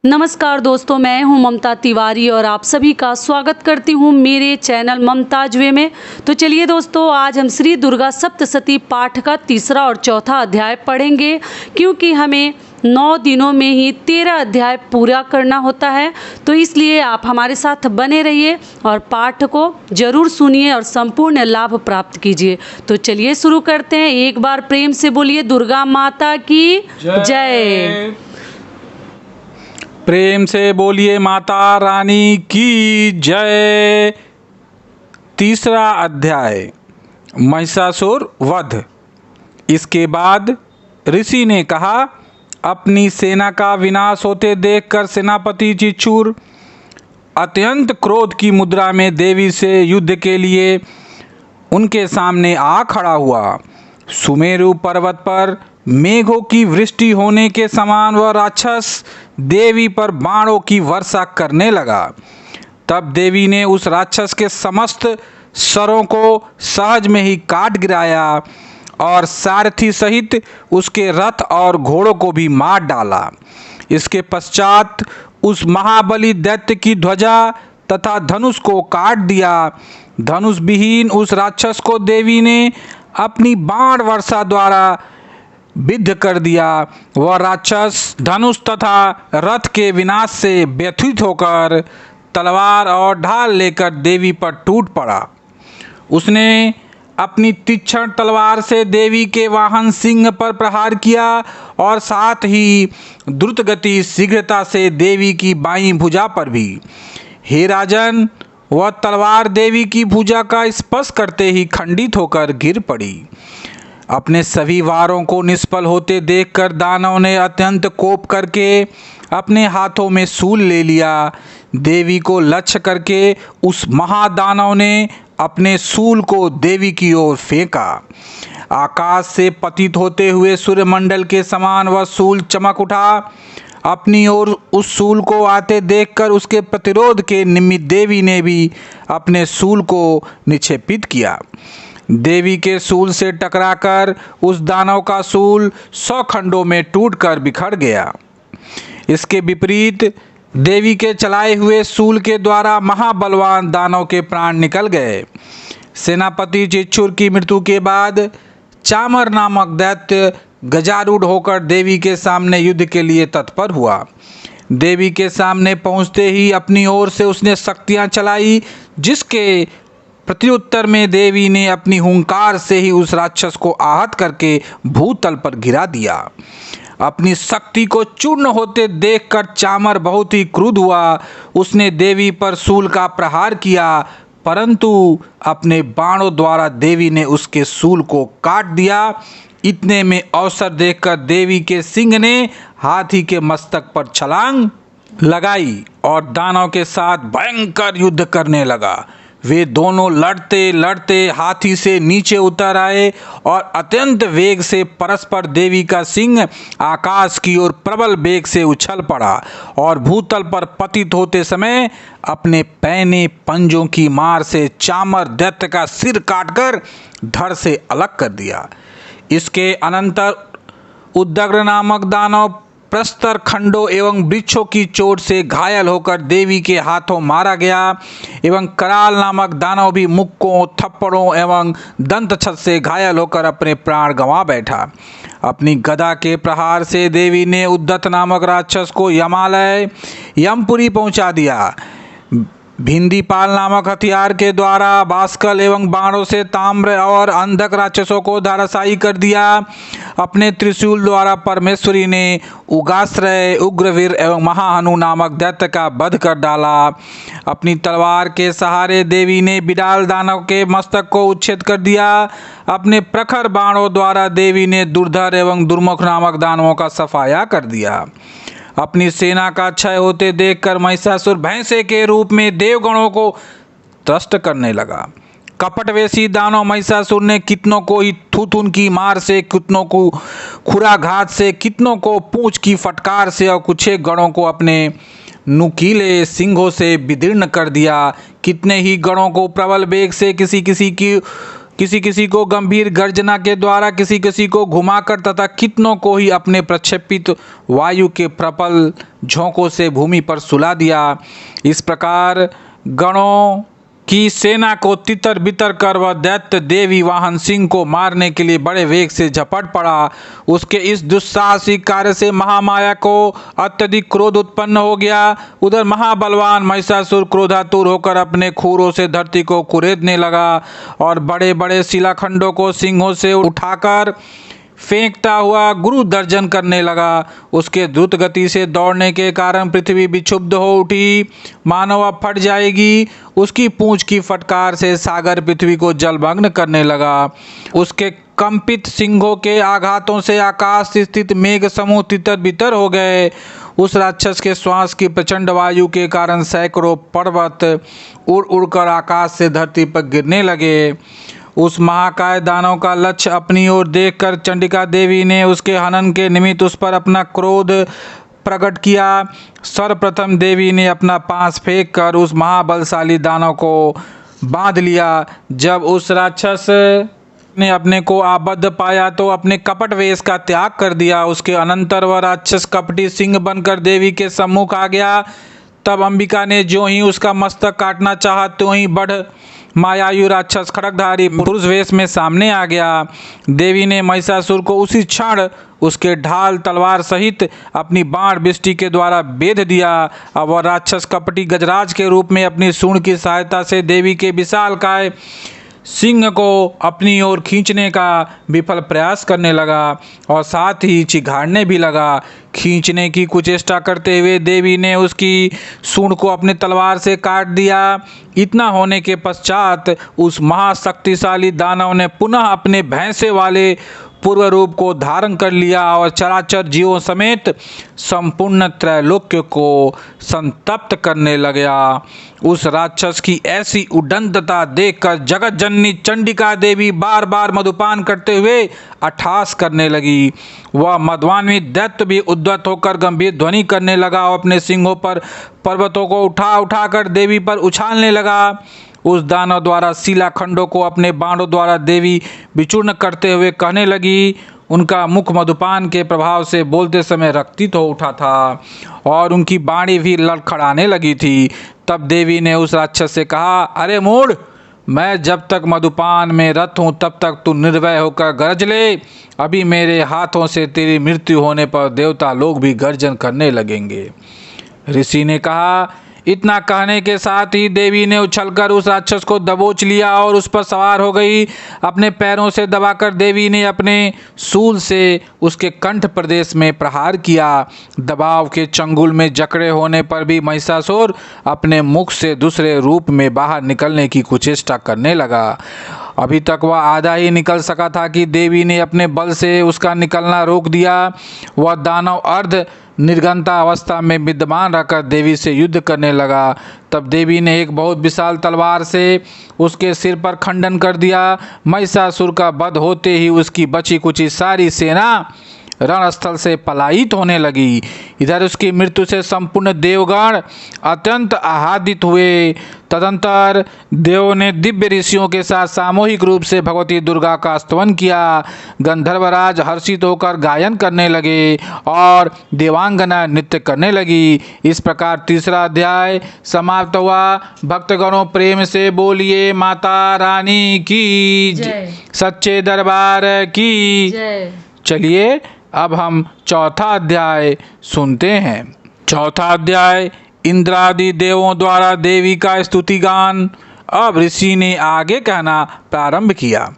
नमस्कार दोस्तों, मैं हूं ममता तिवारी और आप सभी का स्वागत करती हूं मेरे चैनल ममताज वे में। तो चलिए दोस्तों, आज हम श्री दुर्गा सप्तशती पाठ का तीसरा और चौथा अध्याय पढ़ेंगे, क्योंकि हमें 9 दिनों में ही 13 अध्याय पूरा करना होता है। तो इसलिए आप हमारे साथ बने रहिए और पाठ को जरूर सुनिए और संपूर्ण लाभ प्राप्त कीजिए। तो चलिए शुरू करते हैं। एक बार प्रेम से बोलिए दुर्गा माता की जय। प्रेम से बोलिए माता रानी की जय। तीसरा अध्याय, महिषासुर वध। इसके बाद ऋषि ने कहा, अपनी सेना का विनाश होते देखकर सेनापति चिचूर अत्यंत क्रोध की मुद्रा में देवी से युद्ध के लिए उनके सामने आ खड़ा हुआ। सुमेरु पर्वत पर मेघों की वृष्टि होने के समान वह राक्षस देवी पर बाणों की वर्षा करने लगा। तब देवी ने उस राक्षस के समस्त सरों को सहज में ही काट गिराया और सारथी सहित उसके रथ और घोड़ों को भी मार डाला। इसके पश्चात उस महाबली दैत्य की ध्वजा तथा धनुष को काट दिया। धनुष विहीन उस राक्षस को देवी ने अपनी बाण वर्षा द्वारा विद्ध कर दिया। वह राक्षस धनुष तथा रथ के विनाश से व्यथित होकर तलवार और ढाल लेकर देवी पर टूट पड़ा। उसने अपनी तीक्ष्ण तलवार से देवी के वाहन सिंह पर प्रहार किया और साथ ही द्रुत गति शीघ्रता से देवी की बाईं भुजा पर भी। हे राजन, वह तलवार देवी की भुजा का स्पर्श करते ही खंडित होकर गिर पड़ी। अपने सभी वारों को निष्फल होते देखकर दानव ने अत्यंत कोप करके अपने हाथों में शूल ले लिया। देवी को लक्ष्य करके उस महादानव ने अपने शूल को देवी की ओर फेंका। आकाश से पतित होते हुए सूर्यमंडल के समान वह शूल चमक उठा। अपनी ओर उस शूल को आते देखकर उसके प्रतिरोध के निमित्त देवी ने भी अपने शूल को निक्षेपित किया। देवी के शूल से टकराकर उस दानव का शूल 100 खंडों में टूटकर बिखर गया। इसके विपरीत देवी के चलाए हुए शूल के द्वारा महाबलवान दानव के प्राण निकल गए। सेनापति चिचूर की मृत्यु के बाद चामर नामक दैत्य गजारूढ़ होकर देवी के सामने युद्ध के लिए तत्पर हुआ। देवी के सामने पहुंचते ही अपनी ओर से उसने शक्तियां चलाई, जिसके प्रत्युत्तर में देवी ने अपनी हुंकार से ही उस राक्षस को आहत करके भूतल पर गिरा दिया। अपनी शक्ति को चूर्ण होते देखकर चामर बहुत ही क्रुद्ध हुआ। उसने देवी पर शूल का प्रहार किया, परंतु अपने बाणों द्वारा देवी ने उसके शूल को काट दिया। इतने में अवसर देखकर देवी के सिंह ने हाथी के मस्तक पर छलांग लगाई और दानव के साथ भयंकर युद्ध करने लगा। वे दोनों लड़ते लड़ते हाथी से नीचे उतर आए और अत्यंत वेग से परस्पर देवी का सिंह आकाश की ओर प्रबल वेग से उछल पड़ा और भूतल पर पतित होते समय अपने पैने पंजों की मार से चामर दैत्य का सिर काटकर धड़ से अलग कर दिया। इसके अनंतर उद्दग्र नामक दानव प्रस्तर खंडों एवं वृक्षों की चोट से घायल होकर देवी के हाथों मारा गया एवं कराल नामक दानव भी मुक्कों, थप्पड़ों एवं दंत छत से घायल होकर अपने प्राण गंवा बैठा। अपनी गदा के प्रहार से देवी ने उद्दत नामक राक्षस को यमालय यमपुरी पहुंचा दिया। भिंदीपाल नामक हथियार के द्वारा बास्कल एवं बाणों से ताम्र और अंधक राक्षसों को धराशायी कर दिया। अपने त्रिशूल द्वारा परमेश्वरी ने उगाश्रय, उग्रवीर एवं महाहनु नामक दैत्य का वध कर डाला। अपनी तलवार के सहारे देवी ने बिडाल दानव के मस्तक को उच्छेद कर दिया। अपने प्रखर बाणों द्वारा देवी ने दुर्धर एवं दुर्मुख नामक दानवों का सफाया कर दिया। अपनी सेना का क्षय होते देखकर महिषासुर भैंसे के रूप में देवगणों को त्रस्त करने लगा। कपटवेशी दानव महिषासुर ने कितनों को ही थुथुन की मार से, कितनों को खुराघात से, कितनों को पूंछ की फटकार से और कुछ गणों को अपने नुकीले सिंहों से विदीर्ण कर दिया। कितने ही गणों को प्रबल वेग से किसी किसी की किसी किसी को गंभीर गर्जना के द्वारा, किसी किसी को घुमाकर तथा कितनों को ही अपने प्रक्षेपित वायु के प्रबल झोंकों से भूमि पर सुला दिया। इस प्रकार गणों की सेना को तितर बितर कर वह दैत्य देवी वाहन सिंह को मारने के लिए बड़े वेग से झपट पड़ा। उसके इस दुस्साहसिक कार्य से महामाया को अत्यधिक क्रोध उत्पन्न हो गया। उधर महाबलवान महिषासुर क्रोधातुर होकर अपने खूरों से धरती को कुरेदने लगा और बड़े बड़े शिलाखंडों को सिंहों से उठाकर फेंकता हुआ गुरु दर्जन करने लगा। उसके द्रुत गति से दौड़ने के कारण पृथ्वी विक्षुब्ध हो उठी, मानो अब फट जाएगी। उसकी पूंछ की फटकार से सागर पृथ्वी को जलमग्न करने लगा। उसके कंपित सिंहों के आघातों से आकाश स्थित मेघ समूह तितर बितर हो गए। उस राक्षस के श्वास की प्रचंड वायु के कारण सैकड़ों पर्वत उड़ उड़कर आकाश से धरती पर गिरने लगे। उस महाकाय दानव का लक्ष्य अपनी ओर देखकर चंडिका देवी ने उसके हनन के निमित्त उस पर अपना क्रोध प्रकट किया। सर्वप्रथम देवी ने अपना पास फेंक कर उस महाबलशाली दानव को बांध लिया। जब उस राक्षस ने अपने को आबद्ध पाया तो अपने कपट वेश का त्याग कर दिया। उसके अनंतर वह राक्षस कपटी सिंह बनकर देवी के सम्मुख आ गया। तब अंबिका ने जो ही उसका मस्तक काटना चाहा तो ही बढ़ मायायु राक्षस खड़गधारी पुरुष वेश में सामने आ गया। देवी ने महिषासुर को उसी क्षण उसके ढाल तलवार सहित अपनी बाण बिष्टि के द्वारा बेध दिया। अब वह राक्षस कपटी गजराज के रूप में अपनी सूंड की सहायता से देवी के विशालकाय सिंह को अपनी ओर खींचने का विफल प्रयास करने लगा और साथ ही चिघाड़ने भी लगा। खींचने की कुचेष्टा करते हुए देवी ने उसकी सूंड को अपने तलवार से काट दिया। इतना होने के पश्चात उस महाशक्तिशाली दानव ने पुनः अपने भैंसे वाले पूर्व रूप को धारण कर लिया और चराचर जीवों समेत संपूर्ण त्रैलोक्य को संतप्त करने लगा। उस राक्षस की ऐसी उद्दंडता देखकर जगत जननी चंडिका देवी बार बार मधुपान करते हुए अट्टहास करने लगी। वह मदवान्वित दैत्य भी उद्धत होकर गंभीर ध्वनि करने लगा और अपने सिंहों पर पर्वतों को उठा उठाकर देवी पर उछालने लगा। उस दानव द्वारा शिलाखंडों को अपने बाणों द्वारा देवी विचूर्ण करते हुए कहने लगी। उनका मुख मधुपान के प्रभाव से बोलते समय रक्तित हो उठा था और उनकी बाणी भी लड़खड़ाने लगी थी। तब देवी ने उस राक्षस से कहा, अरे मूढ़, मैं जब तक मधुपान में रत हूँ तब तक तू निर्भय होकर गरज ले। अभी मेरे हाथों से तेरी मृत्यु होने पर देवता लोग भी गर्जन करने लगेंगे। ऋषि ने कहा। इतना कहने के साथ ही देवी ने उछलकर उस राक्षस को दबोच लिया और उस पर सवार हो गई। अपने पैरों से दबाकर देवी ने अपने शूल से उसके कंठ प्रदेश में प्रहार किया। दबाव के चंगुल में जकड़े होने पर भी महिषासुर अपने मुख से दूसरे रूप में बाहर निकलने की कुचेष्टा करने लगा। अभी तक वह आधा ही निकल सका था कि देवी ने अपने बल से उसका निकलना रोक दिया। वह दानव अर्ध निर्गंता अवस्था में विद्यमान रहकर देवी से युद्ध करने लगा। तब देवी ने एक बहुत विशाल तलवार से उसके सिर पर खंडन कर दिया। महिषासुर का वध होते ही उसकी बची कुची सारी सेना रणस्थल से पलायित होने लगी। इधर उसकी मृत्यु से संपूर्ण देवगण अत्यंत आह्लादित हुए। तदंतर देवों ने दिव्य ऋषियों के साथ सामूहिक रूप से भगवती दुर्गा का स्तवन किया। गंधर्वराज हर्षित होकर गायन करने लगे और देवांगना नृत्य करने लगी। इस प्रकार तीसरा अध्याय समाप्त हुआ। भक्तगणों प्रेम से बोलिए माता रानी की जय, सच्चे दरबार की जय। चलिए अब हम चौथा अध्याय सुनते हैं। चौथा अध्याय इंद्रादि देवों द्वारा देवी का स्तुति गान। अब ऋषि ने आगे कहना प्रारंभ किया।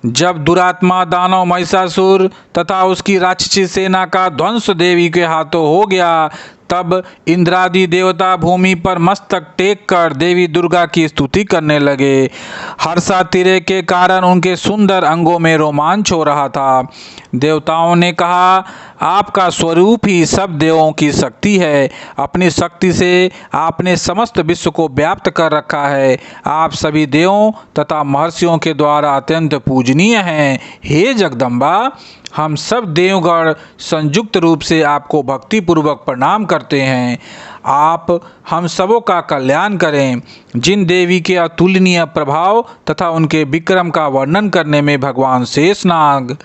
जब दुरात्मा दानव महिषासुर तथा उसकी राक्षसी सेना का ध्वंस देवी के हाथों हो गया, तब इंद्रादि देवता भूमि पर मस्तक टेक कर देवी दुर्गा की स्तुति करने लगे। हर्षातिरेक के कारण उनके सुंदर अंगों में रोमांच हो रहा था। देवताओं ने कहा, आपका स्वरूप ही सब देवों की शक्ति है। अपनी शक्ति से आपने समस्त विश्व को व्याप्त कर रखा है। आप सभी देवों तथा महर्षियों के द्वारा अत्यंत पूजनीय हैं। हे जगदम्बा, हम सब देवगण संयुक्त रूप से आपको भक्तिपूर्वक प्रणाम करते हैं। आप हम सबों का कल्याण करें। जिन देवी के अतुलनीय प्रभाव तथा उनके विक्रम का वर्णन करने में भगवान शेषनाग,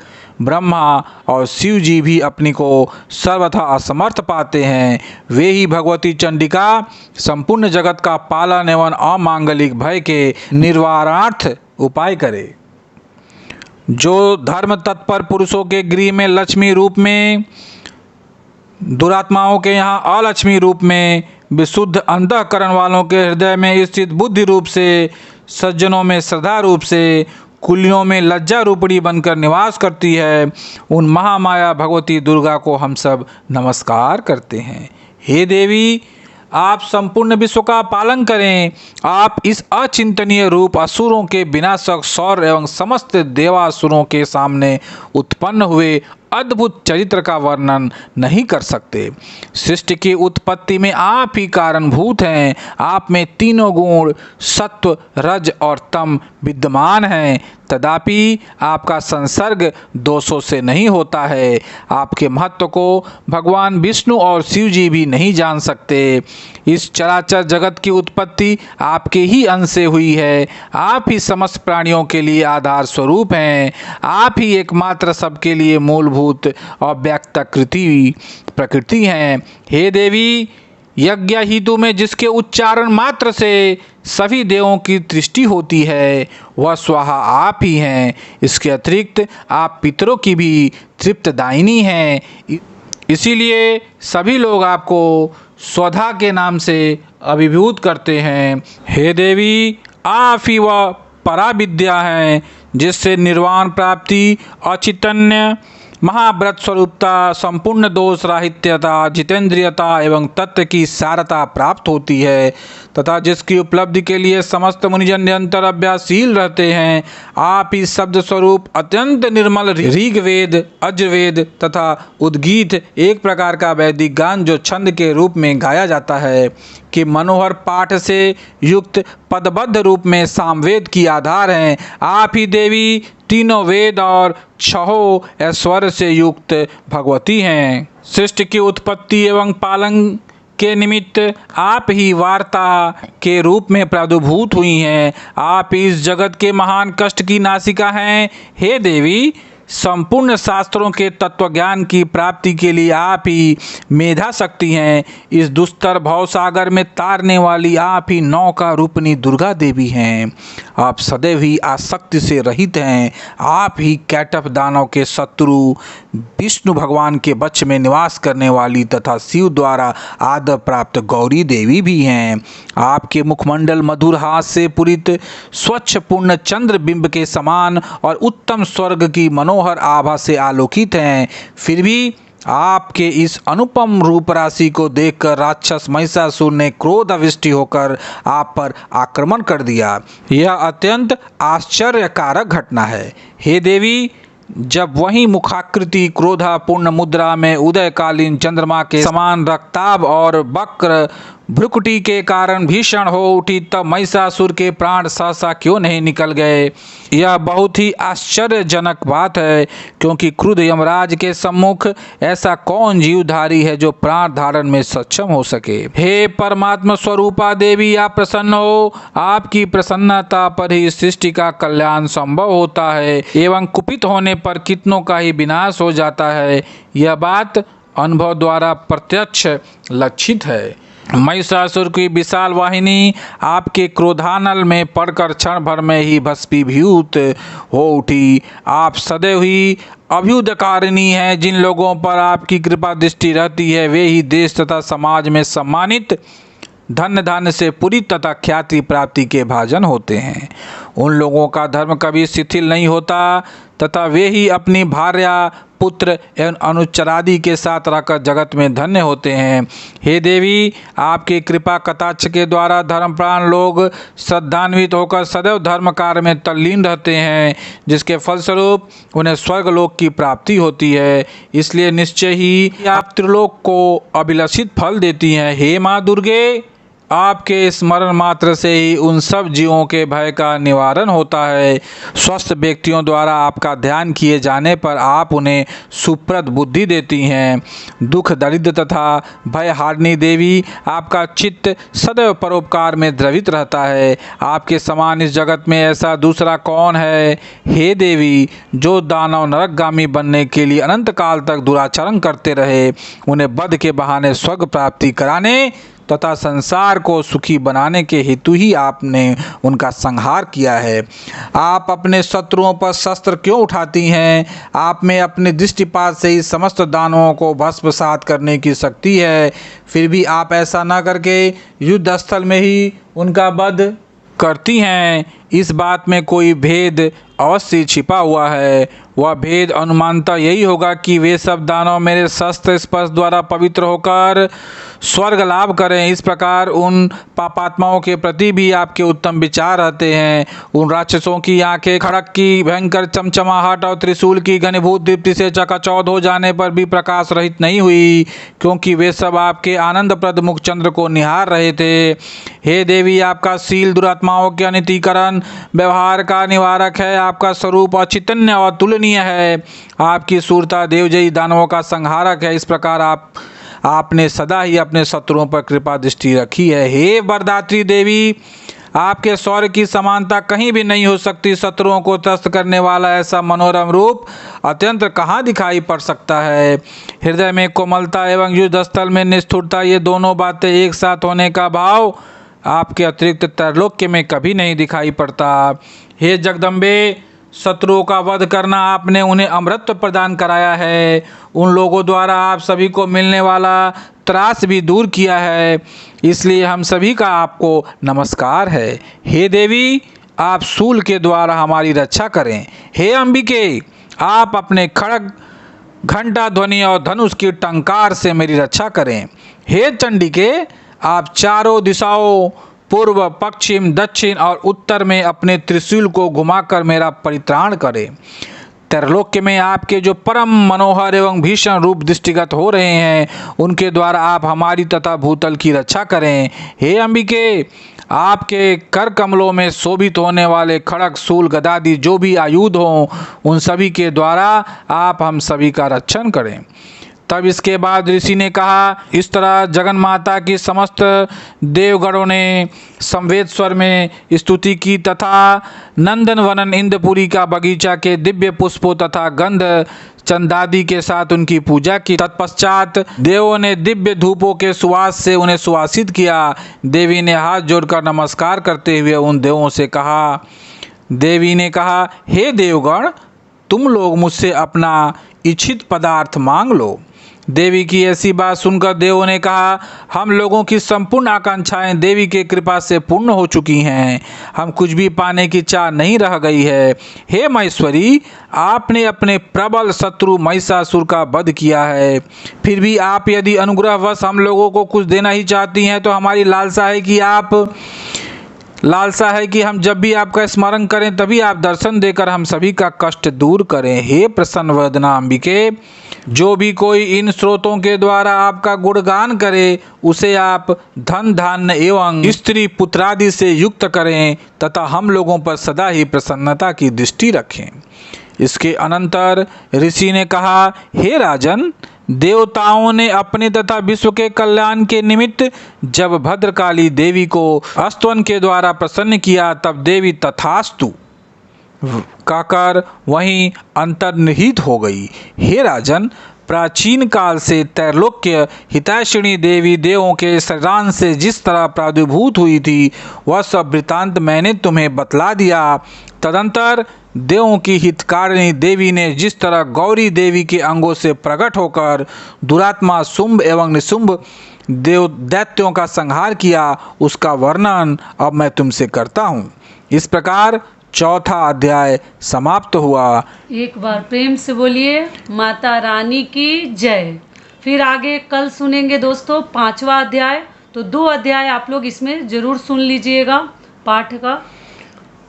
ब्रह्मा और शिव जी भी अपनी को सर्वथा असमर्थ पाते हैं, वे ही भगवती चंडिका संपूर्ण जगत का पालन एवं अमांगलिक भय के निर्वाणार्थ उपाय करे। जो धर्म तत्पर पुरुषों के गृह में लक्ष्मी रूप में, दुरात्माओं के यहाँ अलक्ष्मी रूप में, विशुद्ध अंतःकरण वालों के हृदय में स्थित बुद्धि रूप से, सज्जनों में श्रद्धा रूप से, कुलियों में लज्जा रूपणी बनकर निवास करती है, उन महामाया भगवती दुर्गा को हम सब नमस्कार करते हैं। हे देवी, आप संपूर्ण विश्व का पालन करें। आप इस अचिंतनीय रूप असुरों के विनाशक सौर एवं समस्त देवासुरों के सामने उत्पन्न हुए अद्भुत चरित्र का वर्णन नहीं कर सकते। सृष्टि की उत्पत्ति में आप ही कारणभूत हैं। आप में तीनों गुण सत्व, रज और तम विद्यमान हैं, तथापि आपका संसर्ग दोषों से नहीं होता है। आपके महत्व को भगवान विष्णु और शिव जी भी नहीं जान सकते। इस चराचर जगत की उत्पत्ति आपके ही अंश से हुई है। आप ही समस्त प्राणियों के लिए आधार स्वरूप हैं। आप ही एकमात्र सबके लिए मूलभूत और व्यक्त प्रकृति हैं। हे देवी, यज्ञ हितु में जिसके उच्चारण मात्र से सभी देवों की दृष्टि होती है, वह स्वाहा आप ही हैं। इसके अतिरिक्त आप पितरों की भी तृप्तदायिनी हैं। इसीलिए सभी लोग आपको स्वधा के नाम से अभिभूत करते हैं। हे देवी, आप ही वह पराविद्या हैं जिससे निर्वाण प्राप्ति, अचैतन्य, महाव्रत स्वरूपता, संपूर्ण दोष राहित्यता, जितेंद्रियता एवं तत्व की सारता प्राप्त होती है तथा जिसकी उपलब्धि के लिए समस्त मुनिजन निरंतर अभ्यासशील रहते हैं। आप इस शब्द स्वरूप अत्यंत निर्मल ऋग्वेद, अज्रवेद तथा उद्गीत, एक प्रकार का वैदिक गान जो छंद के रूप में गाया जाता है, कि मनोहर पाठ से युक्त पदबद्ध रूप में सामवेद की आधार हैं। आप ही देवी तीनों वेद और छहों ऐश्वर्य से युक्त भगवती हैं। सृष्टि की उत्पत्ति एवं पालन के निमित्त आप ही वार्ता के रूप में प्रादुर्भूत हुई हैं। आप इस जगत के महान कष्ट की नासिका हैं। हे देवी, संपूर्ण शास्त्रों के तत्वज्ञान की प्राप्ति के लिए आप ही मेधा शक्ति हैं। इस दुस्तर भवसागर में तारने वाली आप ही नौका रूपनी दुर्गा देवी हैं। आप सदैव ही आसक्ति से रहित हैं। आप ही कैटभ दानव के शत्रु विष्णु भगवान के वश में निवास करने वाली तथा शिव द्वारा आदर प्राप्त गौरी देवी भी हैं। आपके मुखमंडल मधुर हास से पूरित स्वच्छ पूर्ण चंद्र बिंब के समान और उत्तम स्वर्ग की मनोहर आभा से आलोकित हैं। फिर भी आपके इस अनुपम रूप राशि को देखकर राक्षस महिषासुर ने क्रोधाविष्ट होकर आप पर आक्रमण कर दिया। यह अत्यंत आश्चर्यकारक घटना है। हे देवी, जब वही मुखाकृति क्रोधापूर्ण मुद्रा में उदयकालीन चंद्रमा के समान रक्ताभ और वक्र भ्रुकुटी के कारण भीषण हो उठी, तब महिषासुर के प्राण सहसा क्यों नहीं निकल गए? यह बहुत ही आश्चर्यजनक बात है, क्योंकि क्रुद्ध यमराज के सम्मुख ऐसा कौन जीवधारी है जो प्राण धारण में सक्षम हो सके। हे परमात्मा स्वरूपा देवी, आप प्रसन्न हो। आपकी प्रसन्नता पर ही सृष्टि का कल्याण संभव होता है एवं कुपित होने पर कितनों का ही विनाश हो जाता है। यह बात अनुभव द्वारा प्रत्यक्ष लक्षित है। महिषासुर की विशाल वाहिनी आपके क्रोधानल में पड़कर क्षण भर में ही भस्मीभूत हो उठी। आप सदैव ही अभ्युदयकारिणी हैं। जिन लोगों पर आपकी कृपा दृष्टि रहती है, वे ही देश तथा समाज में सम्मानित, धन्य धान्य से पूरी तथा ख्याति प्राप्ति के भाजन होते हैं। उन लोगों का धर्म कभी शिथिल नहीं होता तथा वे ही अपनी भार्या, पुत्र एवं अनुचरादि के साथ रहकर जगत में धन्य होते हैं। हे देवी, आपकी कृपा कटाक्ष के द्वारा धर्मप्राण लोग श्रद्धान्वित होकर सदैव धर्म कार्य में तल्लीन रहते हैं, जिसके फलस्वरूप उन्हें स्वर्गलोक की प्राप्ति होती है। इसलिए निश्चय ही आप त्रिलोक को अभिलषित फल देती हैं। हे माँ दुर्गे, आपके स्मरण मात्र से ही उन सब जीवों के भय का निवारण होता है। स्वस्थ व्यक्तियों द्वारा आपका ध्यान किए जाने पर आप उन्हें सुप्रद बुद्धि देती हैं। दुख दरिद्र तथा भय हारिणी देवी, आपका चित्त सदैव परोपकार में द्रवित रहता है। आपके समान इस जगत में ऐसा दूसरा कौन है? हे देवी, जो दानव नरकगामी बनने के लिए अनंत काल तक दुराचरण करते रहे, उन्हें वध के बहाने स्वर्ग प्राप्ति कराने तथा संसार को सुखी बनाने के हेतु ही आपने उनका संहार किया है। आप अपने शत्रुओं पर शस्त्र क्यों उठाती हैं? आप में अपने दृष्टिपात से ही समस्त दानवों को भस्मसात करने की शक्ति है, फिर भी आप ऐसा न करके युद्ध स्थल में ही उनका वध करती हैं। इस बात में कोई भेद अवश्य छिपा हुआ है। वह भेद अनुमानतः यही होगा कि वे सब दानव मेरे शस्त्र स्पर्श द्वारा पवित्र होकर स्वर्ग लाभ करें। इस प्रकार उन पापात्माओं के प्रति भी आपके उत्तम विचार रहते हैं। उन राक्षसों की आंखें खड़क की भयंकर चमचमाहट और त्रिशूल की घनीभूत दीप्ति से चकाचौंध हो जाने पर भी प्रकाश रहित नहीं हुई, क्योंकि वे सब आपके आनंदप्रद मुखचंद्र को निहार रहे थे। हे देवी, आपका शील दुरात्माओं के अनितिकरण व्यवहार का निवारक है। आपका स्वरूप अचितन्य और तुलनीय है। आपकी सूरता देवजयी दानवों का संहारक है। इस प्रकार आपने सदा ही अपने शत्रुओं पर कृपा दृष्टि रखी है। हे वरदात्री देवी, आपके शौर्य की समानता कहीं भी नहीं हो सकती। शत्रुओं को त्रस्त करने वाला ऐसा मनोरम रूप अत्यंत कहाँ दिखाई पड़ सकता है। हृदय में कोमलता एवं युद्ध स्थल में निष्ठुरता, ये दोनों बातें एक साथ होने का भाव आपके अतिरिक्त त्रैलोक्य में कभी नहीं दिखाई पड़ता। हे जगदम्बे, शत्रुओं का वध करना आपने उन्हें अमृत प्रदान कराया है। उन लोगों द्वारा आप सभी को मिलने वाला त्रास भी दूर किया है, इसलिए हम सभी का आपको नमस्कार है। हे देवी, आप शूल के द्वारा हमारी रक्षा करें। हे अंबिके, आप अपने खड्ग, घंटा ध्वनि और धनुष की टंकार से मेरी रक्षा करें। हे चंडिके, आप चारों दिशाओं पूर्व, पश्चिम, दक्षिण और उत्तर में अपने त्रिशूल को घुमाकर मेरा परित्राण करें। त्रैलोक्य में आपके जो परम मनोहर एवं भीषण रूप दृष्टिगत हो रहे हैं, उनके द्वारा आप हमारी तथा भूतल की रक्षा करें। हे अंबिके, आपके कर कमलों में शोभित होने वाले खड्ग, शूल, गदादि जो भी आयुध हों, उन सभी के द्वारा आप हम सभी का रक्षण करें। तब इसके बाद ऋषि ने कहा, इस तरह जगन माता की समस्त देवगणों ने संवेद स्वर में स्तुति की तथा नंदन वनन इंद्रपुरी का बगीचा के दिव्य पुष्पों तथा गंध चंदादि के साथ उनकी पूजा की। तत्पश्चात देवों ने दिव्य धूपों के सुवास से उन्हें सुवासित किया। देवी ने हाथ जोड़कर नमस्कार करते हुए उन देवों से कहा, देवी ने कहा, हे देवगण, तुम लोग मुझसे अपना इच्छित पदार्थ मांग लो। देवी की ऐसी बात सुनकर देवों ने कहा, हम लोगों की संपूर्ण आकांक्षाएं देवी के कृपा से पूर्ण हो चुकी हैं। हम कुछ भी पाने की चाह नहीं रह गई है। हे महेश्वरी, आपने अपने प्रबल शत्रु महिषासुर का वध किया है, फिर भी आप यदि अनुग्रहवश हम लोगों को कुछ देना ही चाहती हैं तो हमारी लालसा है कि हम जब भी आपका स्मरण करें तभी आप दर्शन देकर हम सभी का कष्ट दूर करें। हे प्रसन्न वदना अंबिके, जो भी कोई इन स्रोतों के द्वारा आपका गुणगान करे, उसे आप धन धान्य एवं स्त्री पुत्रादि से युक्त करें तथा हम लोगों पर सदा ही प्रसन्नता की दृष्टि रखें। इसके अनंतर ऋषि ने कहा, हे राजन, देवताओं ने अपने तथा विश्व के कल्याण के निमित्त जब भद्रकाली देवी को स्तवन के द्वारा प्रसन्न किया, तब देवी तथास्तु कहकर वहीं अंतर्निहित हो गई। हे राजन, प्राचीन काल से त्रैलोक्य हितैषिणी देवी देवों के शरीरांश से जिस तरह प्रादुर्भूत हुई थी, वह सब वृतांत मैंने तुम्हें बतला दिया। तदंतर देवों की हितकारिणी देवी ने जिस तरह गौरी देवी के अंगों से प्रकट होकर दुरात्मा शुंभ एवं निशुंभ देव दैत्यों का संहार किया, उसका वर्णन अब मैं तुमसे करता हूँ। इस प्रकार चौथा अध्याय समाप्त हुआ। एक बार प्रेम से बोलिए माता रानी की जय। फिर आगे कल सुनेंगे दोस्तों 5वां अध्याय। तो 2 अध्याय आप लोग इसमें जरूर सुन लीजिएगा पाठ का।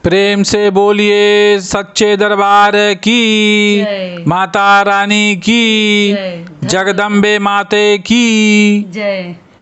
प्रेम से बोलिए सच्चे दरबार की जय। माता रानी की जय। जगदम्बे माते की जय।